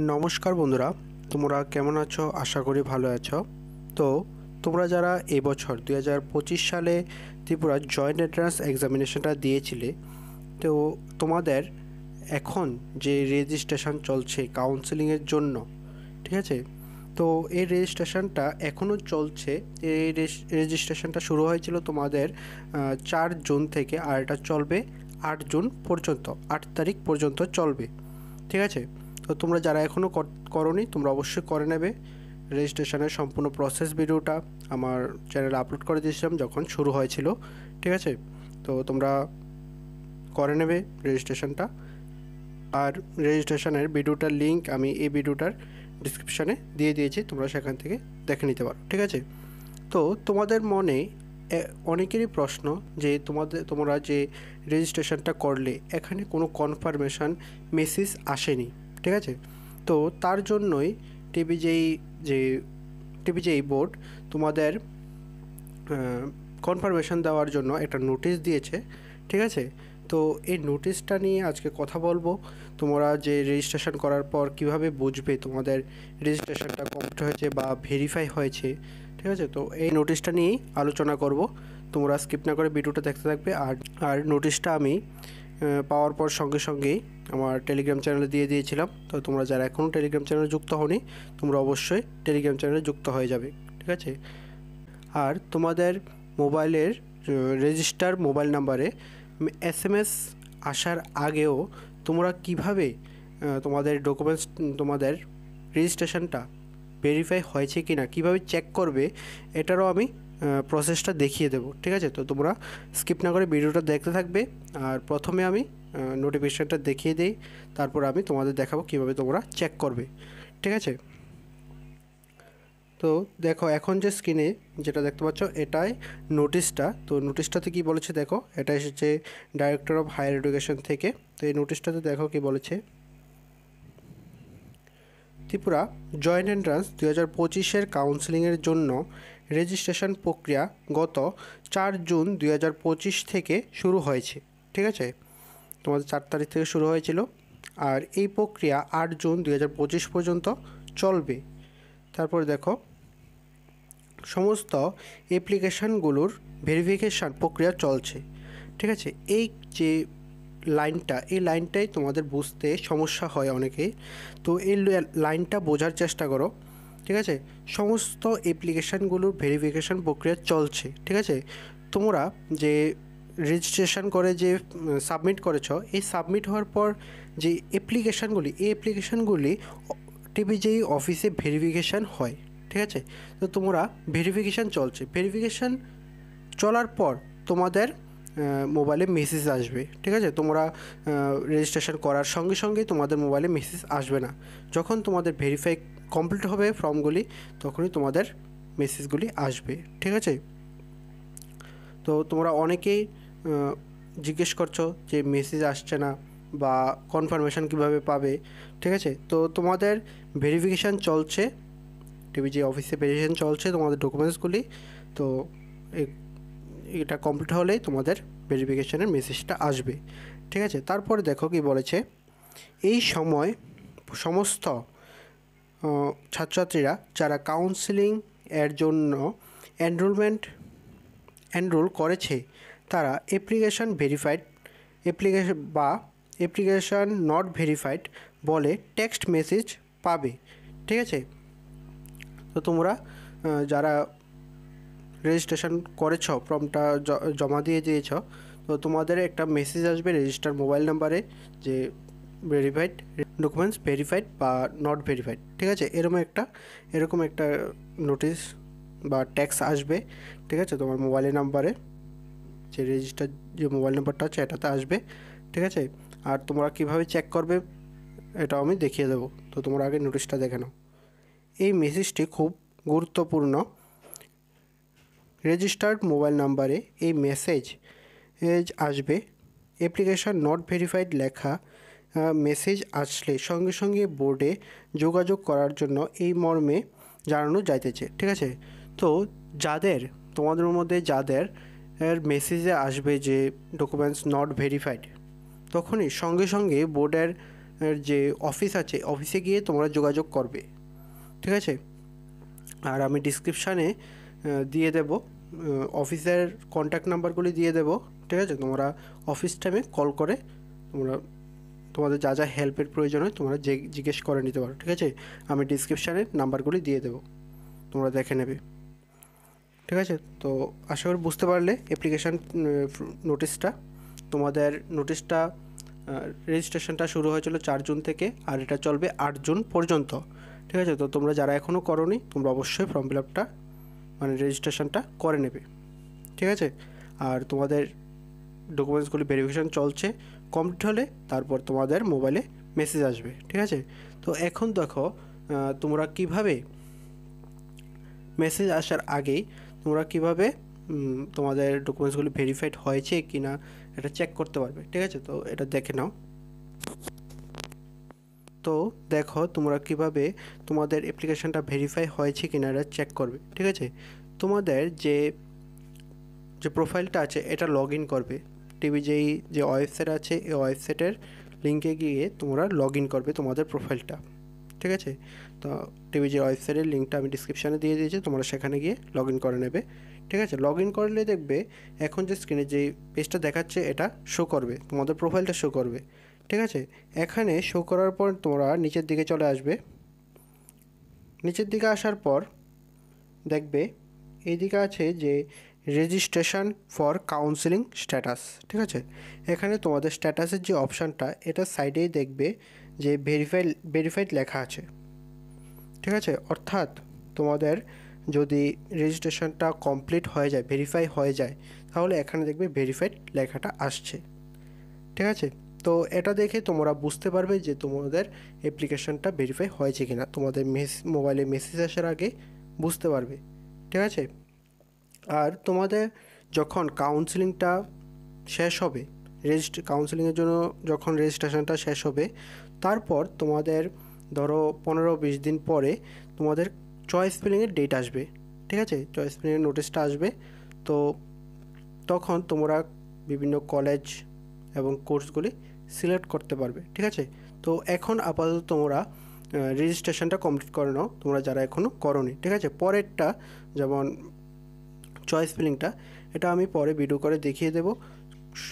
নমস্কার বন্ধুরা, তোমরা কেমন আছো? আশা করি ভালো আছো। তো তোমরা যারা এবছর 2025 সালে ত্রিপুরা জয়েন্ট এন্ট্রান্স এক্সামিনেশনটা দিয়েছিলে, তো তোমাদের এখন যে রেজিস্ট্রেশন চলছে কাউন্সেলিংয়ের জন্য, ঠিক আছে? তো এই রেজিস্ট্রেশনটা এখনও চলছে। এই রেজিস্ট্রেশনটা শুরু হয়েছিল তোমাদের 4 জুন থেকে, আর এটা চলবে 8 জুন পর্যন্ত, 8 তারিখ পর্যন্ত চলবে, ঠিক আছে? তো তোমরা যারা এখনও করোনি তোমরা অবশ্যই করে নেবে। রেজিস্ট্রেশনের সম্পূর্ণ প্রসেস ভিডিওটা আমার চ্যানেলে আপলোড করে দিয়েছিলাম যখন শুরু হয়েছিল, ঠিক আছে? তো তোমরা করে নেবে রেজিস্ট্রেশনটা। আর রেজিস্ট্রেশনের ভিডিওটার লিঙ্ক আমি এই ভিডিওটার ডিসক্রিপশানে দিয়ে দিয়েছি, তোমরা সেখান থেকে দেখে নিতে পারো, ঠিক আছে? তো তোমাদের মনে অনেকেরই প্রশ্ন যে তোমরা যে রেজিস্ট্রেশনটা করলে এখানে কোনো কনফার্মেশন মেসেজ আসেনি, ঠিক আছে? তো তার জন্যই টিভিজেই বোর্ড তোমাদের কনফার্মেশন দেওয়ার জন্য একটা নোটিশ দিয়েছে, ঠিক আছে? তো এই নোটিশটা নিয়ে আজকে কথা বলবো। তোমরা যে রেজিস্ট্রেশন করার পর কিভাবে বুঝবে তোমাদের রেজিস্ট্রেশনটা কমপ্লিট হয়েছে বা ভেরিফাই হয়েছে, ঠিক আছে? তো এই নোটিশটা নিয়েই আলোচনা করব। তোমরা স্কিপ না করে ভিডিওটা দেখতে থাকবে। আর নোটিশটা আমি পাওয়ার পর সঙ্গে সঙ্গেই আমার টেলিগ্রাম চ্যানেলে দিয়ে দিয়েছিলাম। তো তোমরা যারা এখনও টেলিগ্রাম চ্যানেলে যুক্ত হওনি তোমরা অবশ্যই টেলিগ্রাম চ্যানেলে যুক্ত হয়ে যাবে, ঠিক আছে? আর তোমাদের মোবাইলের রেজিস্টার মোবাইল নাম্বারে SMS আসার আগেও তোমরা কিভাবে তোমাদের ডকুমেন্টস, তোমাদের রেজিস্ট্রেশনটা ভেরিফাই হয়েছে কি না কীভাবে চেক করবে, এটারও আমি প্রসেসটা দেখিয়ে দেবো, ঠিক আছে? তো তোমরা স্কিপ না করে ভিডিওটা দেখতে থাকবে। আর প্রথমে আমি নোটিফিকেশানটা দেখিয়ে দিই, তারপর আমি তোমাদের দেখাবো কীভাবে তোমরা চেক করবে, ঠিক আছে? তো দেখো, এখন যে স্ক্রিনে যেটা দেখতে পাচ্ছ এটাই নোটিশটা। তো নোটিশটাতে কী বলেছে দেখো, এটা এসেছে ডাইরেক্টর অফ হায়ার এডুকেশন থেকে। তো এই নোটিশটাতে দেখো কী বলেছে, ত্রিপুরা জয়েন্ট এন্ট্রান্স 2025-এর কাউন্সেলিংয়ের জন্য রেজিস্ট্রেশন প্রক্রিয়া গত 4 জুন 2025 থেকে শুরু হয়েছে, ঠিক আছে? তোমাদের 4 তারিখ থেকে শুরু হয়েছিল, আর এই প্রক্রিয়া 8 জুন 2025 পর্যন্ত চলবে। তারপর দেখো, সমস্ত অ্যাপ্লিকেশানগুলোর ভেরিফিকেশান প্রক্রিয়া চলছে, ঠিক আছে? এই যে এই লাইনটাই তোমাদের বুঝতে সমস্যা হয় অনেকেই। তো এই লাইনটা বোঝার চেষ্টা করো, ঠিক আছে? সমস্ত অ্যাপ্লিকেশানগুলোর ভেরিফিকেশান প্রক্রিয়া চলছে, ঠিক আছে? তোমরা যে রেজিস্ট্রেশন করে যে সাবমিট করেছ, এই সাবমিট হওয়ার পর যে এই অ্যাপ্লিকেশানগুলি টিভিজেই অফিসে ভেরিফিকেশান হয়, ঠিক আছে? তো তোমরা ভেরিফিকেশান চলছে, ভেরিফিকেশান চলার পর তোমাদের মোবাইলে মেসেজ আসবে, ঠিক আছে? তোমরা রেজিস্ট্রেশন করার সঙ্গে সঙ্গেই তোমাদের মোবাইলে মেসেজ আসবে না। যখন তোমাদের ভেরিফাই কমপ্লিট হবে ফর্মগুলি, তখনই তোমাদের মেসেজগুলি আসবে, ঠিক আছে? তো তোমরা অনেকেই জিজ্ঞেস করছো যে মেসেজ আসছে না বা কনফার্মেশন কিভাবে পাবে, ঠিক আছে? তো তোমাদের ভেরিফিকেশান চলছে, টিভিজি অফিসে ভেরিফিকেশান চলছে তোমাদের ডকুমেন্টসগুলি। তো এটা কমপ্লিট হলেই তোমাদের ভেরিফিকেশানের মেসেজটা আসবে, ঠিক আছে? তারপরে দেখো কি বলেছে, এই সময় সমস্ত ছাত্রছাত্রীরা যারা কাউন্সেলিং এর জন্য এনরোল করেছে তারা অ্যাপ্লিকেশান নট ভেরিফাইড বলে টেক্সট মেসেজ পাবে, ঠিক আছে? তো তোমরা যারা রেজিস্ট্রেশন করেছ, ফর্মটা জমা দিয়ে দিয়েছ, তো তোমাদের একটা মেসেজ আসবে রেজিস্টার মোবাইল নাম্বারে যে ভেরিফাইড ডকুমেন্টস ভেরিফাইড বা নট ভেরিফাইড, ঠিক আছে? এরকম একটা নোটিশ বা ট্যাক্স আসবে, ঠিক আছে? তোমার মোবাইলের নাম্বারে যে রেজিস্টার যে মোবাইল নাম্বারটা আছে এটাতে আসবে, ঠিক আছে? আর তোমরা কীভাবে চেক করবে এটাও আমি দেখিয়ে দেবো। তো তোমরা আগে নোটিশটা দেখে নাও। এই মেসেজটি খুব গুরুত্বপূর্ণ। রেজিস্টার্ড মোবাইল নাম্বারে এই মেসেজ আসবে, অ্যাপ্লিকেশান নট ভেরিফাইড লেখা মেসেজ আসলে সঙ্গে সঙ্গে বোর্ডে যোগাযোগ করার জন্য এই মর্মে জানানো যাইতেছে, ঠিক আছে? তো তোমাদের মধ্যে যাদের মেসেজে আসবে যে ডকুমেন্টস নট ভেরিফাইড, তখনই সঙ্গে সঙ্গে বোর্ডের যে অফিস আছে অফিসে গিয়ে তোমরা যোগাযোগ করবে, ঠিক আছে। আর আমি ডিসক্রিপশানে দিয়ে দেব অফিসের কন্ট্যাক্ট নাম্বারগুলি দিয়ে দেব, ঠিক আছে। তোমরা অফিস টাইমে কল করে তোমরা তোমাদের যা যা হেল্পের প্রয়োজন হয় তোমরা জিজ্ঞেস করে নিতে পারো, ঠিক আছে। আমি ডিসক্রিপশানে নাম্বারগুলি দিয়ে দেবো, তোমরা দেখে নেবে, ঠিক আছে। তো আশা করি বুঝতে পারলে অ্যাপ্লিকেশান নোটিশটা। তোমাদের নোটিশটা রেজিস্ট্রেশনটা শুরু হয়েছিল 4 জুন থেকে, আর এটা চলবে 8 জুন পর্যন্ত, ঠিক আছে। তো তোমরা যারা এখনও করোনি তোমরা অবশ্যই ফর্ম ফিল আপটা মানে রেজিস্ট্রেশনটা করে নেবে, ঠিক আছে। আর তোমাদের ডকুমেন্টসগুলি ভেরিফিকেশান চলছে, কমপ্লিট হলে তারপর তোমাদের মোবাইলে মেসেজ আসবে, ঠিক আছে। তো এখন দেখো তোমরা কিভাবে মেসেজ আসার আগেই তোমরা কিভাবে তোমাদের ডকুমেন্টসগুলি ভেরিফাইড হয়েছে কি না এটা চেক করতে পারবে, ঠিক আছে। তো এটা দেখে নাও। তো দেখো তোমরা কিভাবে তোমাদের অ্যাপ্লিকেশানটা ভেরিফাই হয়েছে কি না এটা চেক করবে, ঠিক আছে। তোমাদের যে প্রোফাইলটা আছে এটা লগ ইন করবে, টিভি যে ওয়েবসাইট আছে এই ওয়েবসাইটের লিঙ্কে গিয়ে তোমরা লগ ইন করবে তোমাদের প্রোফাইলটা, ঠিক আছে। তো টিভি যে ওয়েবসাইটের লিঙ্কটা আমি ডিসক্রিপশানে দিয়ে দিয়েছি, তোমরা সেখানে গিয়ে লগ ইন করে নেবে, ঠিক আছে। লগ ইন করলে দেখবে এখন যে স্ক্রিনে যে পেজটা দেখাচ্ছে এটা শো করবে, তোমাদের প্রোফাইলটা শো করবে, ঠিক আছে। এখানে শো করার পর তোমরা নিচের দিকে চলে আসবে, নিচের দিকে আসার পর দেখবে এইদিকে আছে যে রেজিস্ট্রেশন ফর কাউন্সেলিং স্ট্যাটাস, ঠিক আছে। এখানে তোমাদের স্ট্যাটাসের যে অপশানটা এটা সাইডেই দেখবে যে ভেরিফাইড লেখা আছে, ঠিক আছে। অর্থাৎ তোমাদের যদি রেজিস্ট্রেশনটা কমপ্লিট হয়ে যায়, ভেরিফাই হয়ে যায়, তাহলে এখানে দেখবে ভেরিফাইড লেখাটা আসছে, ঠিক আছে। তো এটা দেখে তোমরা বুঝতে পারবে যে তোমাদের অ্যাপ্লিকেশনটা ভেরিফাই হয়েছে কিনা, তোমাদের মোবাইলে মেসেজ আসার আগে বুঝতে পারবে, ঠিক আছে। আর তোমাদের যখন কাউন্সেলিংটা শেষ হবে, কাউন্সেলিংয়ের জন্য যখন রেজিস্ট্রেশনটা শেষ হবে, তারপর তোমাদের ধরো 15-20 দিন পরে তোমাদের চয়েস ফিলিংয়ের ডেট আসবে, ঠিক আছে। চয়েস ফিলিংয়ের নোটিশটা আসবে। তো তখন তোমরা বিভিন্ন কলেজ এবং কোর্সগুলি সিলেক্ট করতে পারবে, ঠিক আছে। তো এখন আপাতত তোমরা রেজিস্ট্রেশনটা কমপ্লিট করে নাও, তোমরা যারা এখনও করোনি, ঠিক আছে। পরেরটা যেমন চয়েস ফিলিংটা এটা আমি পরে ভিডিও করে দেখিয়ে দেব,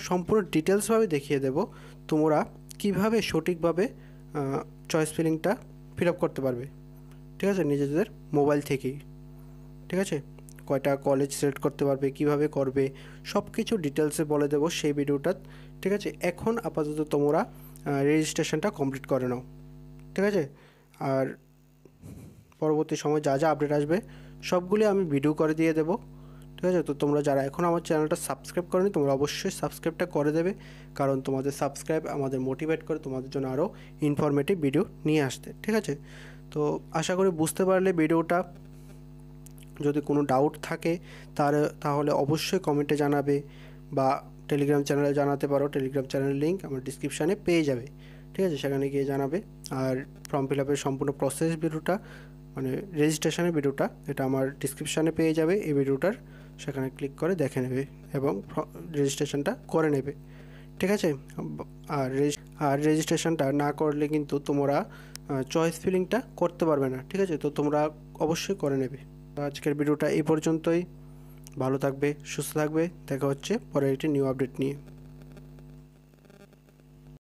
সম্পূর্ণ ডিটেলসভাবে দেখিয়ে দেব তোমরা কিভাবে সঠিকভাবে চয়েস ফিলিংটা ফিল আপ করতে পারবে, ঠিক আছে, নিজেদের মোবাইল থেকেই, ঠিক আছে। কয়টা কলেজ সিলেক্ট করতে পারবে, কিভাবে করবে, সব কিছু ডিটেলসে বলে দেবো সেই ভিডিওটা, ঠিক আছে। এখন আপাতত তোমরা রেজিস্ট্রেশনটা কমপ্লিট করে নাও, ঠিক আছে। আর পরবর্তী সময় যা যা আপডেট আসবে সবগুলি আমি ভিডিও করে দিয়ে দেবো, ঠিক আছে। তো তোমরা যারা এখন আমার চ্যানেলটা সাবস্ক্রাইব করোনি তোমরা অবশ্যই সাবস্ক্রাইবটা করে দেবে, কারণ তোমাদের সাবস্ক্রাইব আমাদের মোটিভেট করে তোমাদের জন্য আরও ইনফরমেটিভ ভিডিও নিয়ে আসতে, ঠিক আছে। তো আশা করি বুঝতে পারলে ভিডিওটা। যদি কোনো ডাউট থাকে তাহলে অবশ্যই কমেন্টে জানাবে বা টেলিগ্রাম চ্যানেলে জানাতে পারো, টেলিগ্রাম চ্যানেলের লিঙ্ক আমার ডিসক্রিপশানে পেয়ে যাবে, ঠিক আছে, সেখানে গিয়ে জানাবে। আর ফর্ম ফিল আপের সম্পূর্ণ প্রসেস ভিডিওটা মানে রেজিস্ট্রেশনের ভিডিওটা এটা আমার ডিসক্রিপশানে পেয়ে যাবে এই ভিডিওটার, সেখানে ক্লিক করে দেখে নেবে এবং রেজিস্ট্রেশনটা করে নেবে, ঠিক আছে। আর রেজিস্ট্রেশনটা না করলে কিন্তু তোমরা চয়েস ফিলিংটা করতে পারবে না, ঠিক আছে। তো তোমরা অবশ্যই করে নেবে। আজকের ভিডিওটা এই পর্যন্তই। ভালো থাকবে, সুস্থ থাকবে, দেখা হচ্ছে পরের একটি নিউ আপডেট নিয়ে।